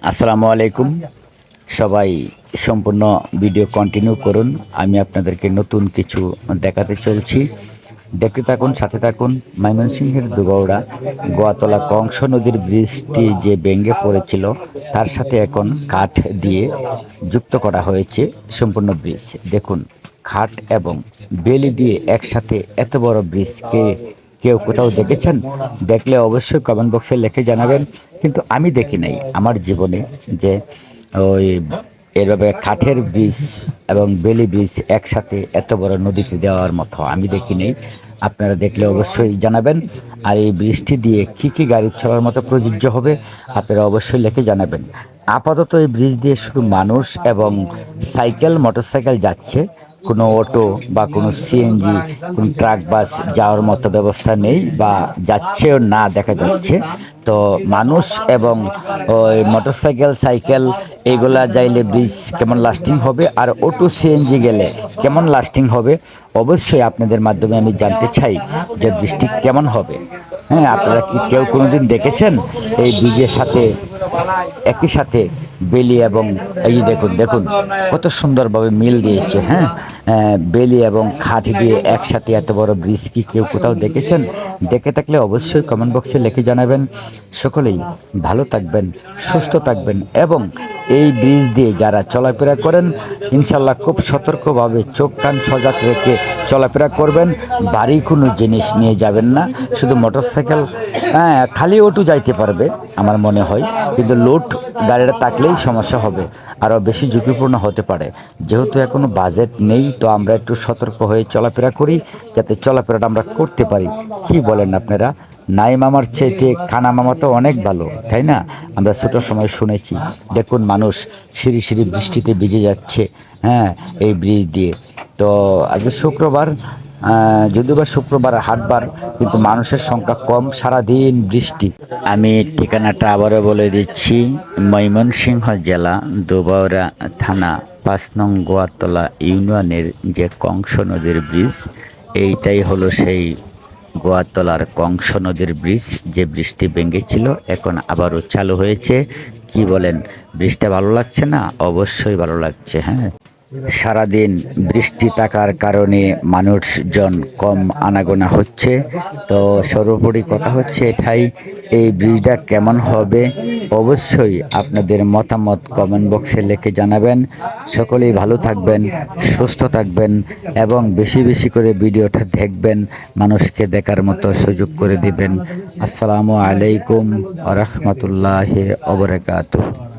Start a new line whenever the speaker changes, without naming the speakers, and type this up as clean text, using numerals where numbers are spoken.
আসসালামু আলাইকুম। সবাই সম্পূর্ণ ভিডিও কন্টিনিউ করুন। আমি আপনাদেরকে নতুন কিছু দেখাতে চলছি। দেখতে থাকুন, সাথে থাকুন। ময়মনসিংহের দুবাউড়া গোয়াতলা কংস নদীর ব্রিজটি যে ভেঙে পড়েছিল, তার সাথে এখন কাঠ দিয়ে যুক্ত করা হয়েছে সম্পূর্ণ ব্রিজ। দেখুন, খাট এবং বেলি দিয়ে একসাথে এত বড় ব্রিজকে কেউ কোথাও দেখেছেন? দেখলে অবশ্যই কমেন্ট বক্সে লিখে জানাবেন। কিন্তু আমি দেখি নাই আমার জীবনে যে ওই এভাবে কাঠের ব্রিজ এবং বেলি ব্রিজ একসাথে এত বড় নদীতে দেওয়ার মতো আমি দেখি নাই। আপনারা দেখলে অবশ্যই জানাবেন। আর এই ব্রিজটি দিয়ে কী কী গাড়ি চলার মতো প্রযোজ্য হবে আপনারা অবশ্যই লিখে জানাবেন। আপাতত এই ব্রিজ দিয়ে শুধু মানুষ এবং সাইকেল, মোটরসাইকেল যাচ্ছে। কোনো অটো বা কোনো সিএনজি, কোনো ট্রাক, বাস যাওয়ার মতো ব্যবস্থা নেই বা যাচ্ছেও না দেখা যাচ্ছে। তো মানুষ এবং ওই মোটরসাইকেল, সাইকেল এগুলা যাইলে ব্রিজ কেমন লাস্টিং হবে, আর অটো সিএনজি গেলে কেমন লাস্টিং হবে, অবশ্যই আপনাদের মাধ্যমে আমি জানতে চাই যে বৃষ্টি কেমন হবে। হ্যাঁ, আপনারা কি কেউ কোনোদিন দেখেছেন এই ব্রিজের সাথে একই সাথে বেলি এবং এই দেখুন দেখুন কত সুন্দরভাবে মিল দিয়েছে। হ্যাঁ, বেলি এবং খাট দিয়ে একসাথে এত বড় ব্রিজ কি কেউ কোথাও দেখেছেন? দেখে থাকলে অবশ্যই কমেন্ট বক্সে লিখে জানাবেন। সকলেই ভালো থাকবেন, সুস্থ থাকবেন এবং এই ব্রিজ দিয়ে যারা চলাফেরা করেন ইনশাল্লাহ খুব সতর্কভাবে চোখ কান সজাগ রেখে চলাফেরা করবেন। ভারী কোনো জিনিস নিয়ে যাবেন না। শুধু মোটরসাইকেল, হ্যাঁ, খালি অটো যাইতে পারবে আমার মনে হয়, কিন্তু লোড গাড়িটা থাকলেই সমস্যা হবে, আরও বেশি ঝুঁকিপূর্ণ হতে পারে। যেহেতু এখনও বাজেট নেই, তো আমরা একটু সতর্ক হয়ে চলাফেরা করি যাতে চলাফেরাটা আমরা করতে পারি। কি বলেন আপনারা? নাই মামার চাইতে কানা মামা তো অনেক ভালো, তাই না? আমরা ছোটো সময় শুনেছি। দেখুন, মানুষ সিঁড়ি সিঁড়ি বৃষ্টিতে ভিজে যাচ্ছে, হ্যাঁ, এই ব্রিজ দিয়ে। তো আজকে শুক্রবার, যদিও বা শুক্রবার হাটবার, কিন্তু মানুষের সংখ্যা কম, সারাদিন বৃষ্টি। আমি ঠিকানাটা আবারও বলে দিচ্ছি। ময়মনসিংহ জেলা, দুবাউড়া থানা, ৫ নং গোয়াতলা ইউনিয়নের যে কংস নদীর ব্রিজ, এইটাই হলো সেই গোয়াতলার কংস নদীর ব্রিজ। যে ব্রিজটি ভেঙেছিল এখন আবারও চালু হয়েছে। কি বলেন, ব্রিজটা ভালো লাগছে না? অবশ্যই ভালো লাগছে। হ্যাঁ, সারাদিন বৃষ্টি থাকার কারণে মানুষজন কম আনাগোনা হচ্ছে। তো সর্বোপরি কথা হচ্ছে এটাই, এই ব্রিজটা কেমন হবে অবশ্যই আপনাদের মতামত কমেন্ট বক্সে লিখে জানাবেন। সকলেই ভালো থাকবেন, সুস্থ থাকবেন এবং বেশি বেশি করে ভিডিওটা দেখবেন, মানুষকে দেখার মতো সুযোগ করে দিবেন। আসসালামু আলাইকুম ওয়া রাহমাতুল্লাহি ওয়া বারাকাতুহু।